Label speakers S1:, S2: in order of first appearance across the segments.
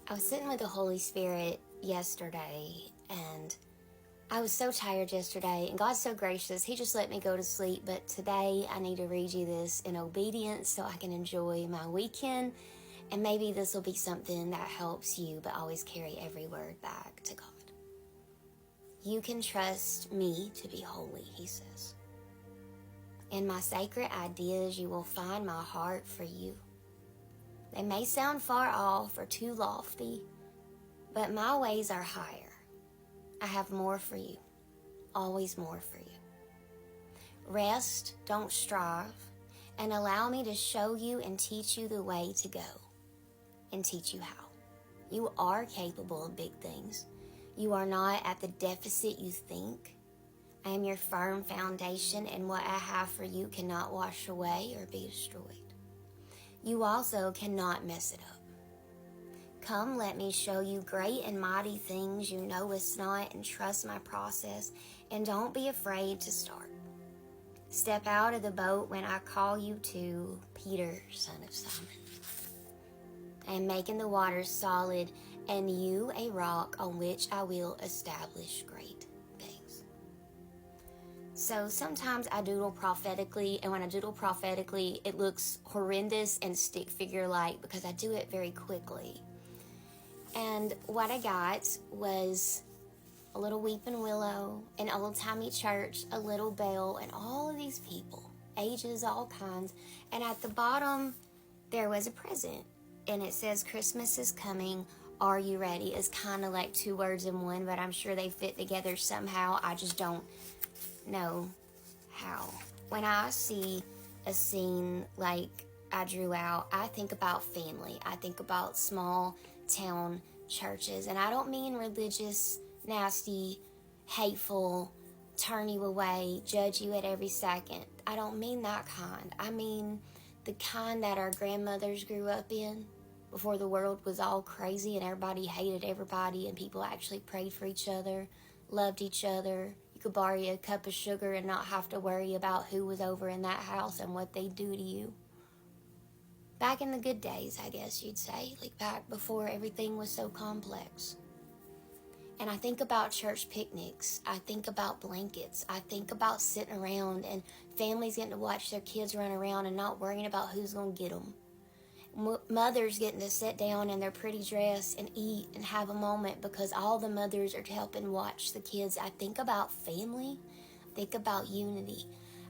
S1: I was sitting with the Holy Spirit yesterday, and I was so tired yesterday, and God's so gracious. He just let me go to sleep, but today I need to read you this in obedience so I can enjoy my weekend, and maybe this will be something that helps you, but always carry every word back to God. You can trust me to be holy, he says. In my sacred ideas, you will find my heart for you. They may sound far off or too lofty, but my ways are higher. I have more for you, always more for you. Rest, don't strive, and allow me to show you and teach you the way to go, and teach you how. You are capable of big things. You are not at the deficit you think. I am your firm foundation, and what I have for you cannot wash away or be destroyed. You also cannot mess it up. Come, let me show you great and mighty things you know it's not, and trust my process, and don't be afraid to start. Step out of the boat when I call you to, Peter, son of Simon. I am making the waters solid, and you a rock on which I will establish great things. So sometimes I doodle prophetically, and when I doodle prophetically, it looks horrendous and stick figure-like because I do it very quickly. And what I got was a little weeping willow, an old-timey church, a little bell, and all of these people, ages, all kinds. And at the bottom, there was a present. And it says, Christmas is coming. Are you ready? It's kind of like two words in one, but I'm sure they fit together somehow. I just don't know how. When I see a scene like I drew out, I think about family. I think about small town churches. And I don't mean religious, nasty, hateful, turn you away, judge you at every second. I don't mean that kind. I mean the kind that our grandmothers grew up in before the world was all crazy and everybody hated everybody and people actually prayed for each other, loved each other. You could borrow a cup of sugar and not have to worry about who was over in that house and what they'd do to you. Back in the good days, I guess you'd say, like back before everything was so complex. And I think about church picnics. I think about blankets. I think about sitting around and families getting to watch their kids run around and not worrying about who's going to get them. Mothers getting to sit down in their pretty dress and eat and have a moment because all the mothers are helping watch the kids. I think about family. I think about unity.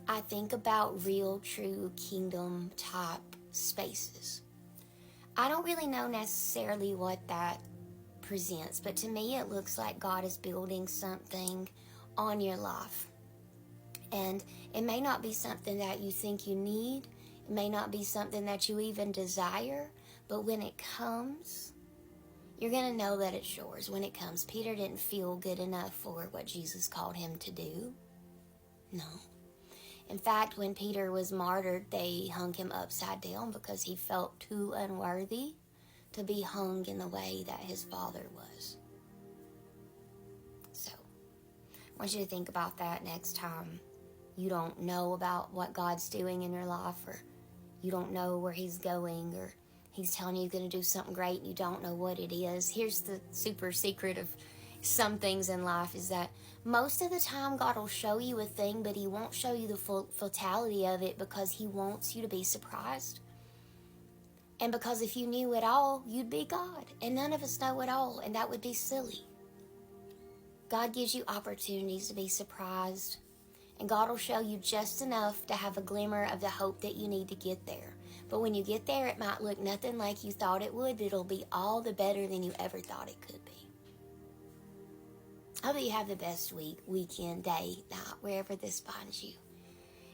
S1: I think about real, true kingdom type spaces. I don't really know necessarily what that presents, but to me it looks like God is building something on your life. And it may not be something that you think you need. It may not be something that you even desire, but when it comes, you're going to know that it's yours when it comes. Peter didn't feel good enough for what Jesus called him to do. No. In fact, when Peter was martyred, they hung him upside down because he felt too unworthy to be hung in the way that his father was. So, I want you to think about that next time you don't know about what God's doing in your life, or you don't know where he's going, or he's telling you he's going to do something great and you don't know what it is. Here's the super secret of some things in life is that most of the time God will show you a thing, but he won't show you the full totality of it because he wants you to be surprised. And because if you knew it all, you'd be God. And none of us know it all, and that would be silly. God gives you opportunities to be surprised, and God will show you just enough to have a glimmer of the hope that you need to get there. But when you get there, it might look nothing like you thought it would, but it'll be all the better than you ever thought it could be. I hope you have the best week, weekend, day, night, wherever this finds you.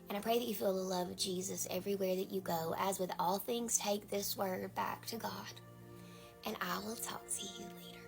S1: And I pray that you feel the love of Jesus everywhere that you go. As with all things, take this word back to God. And I will talk to you later.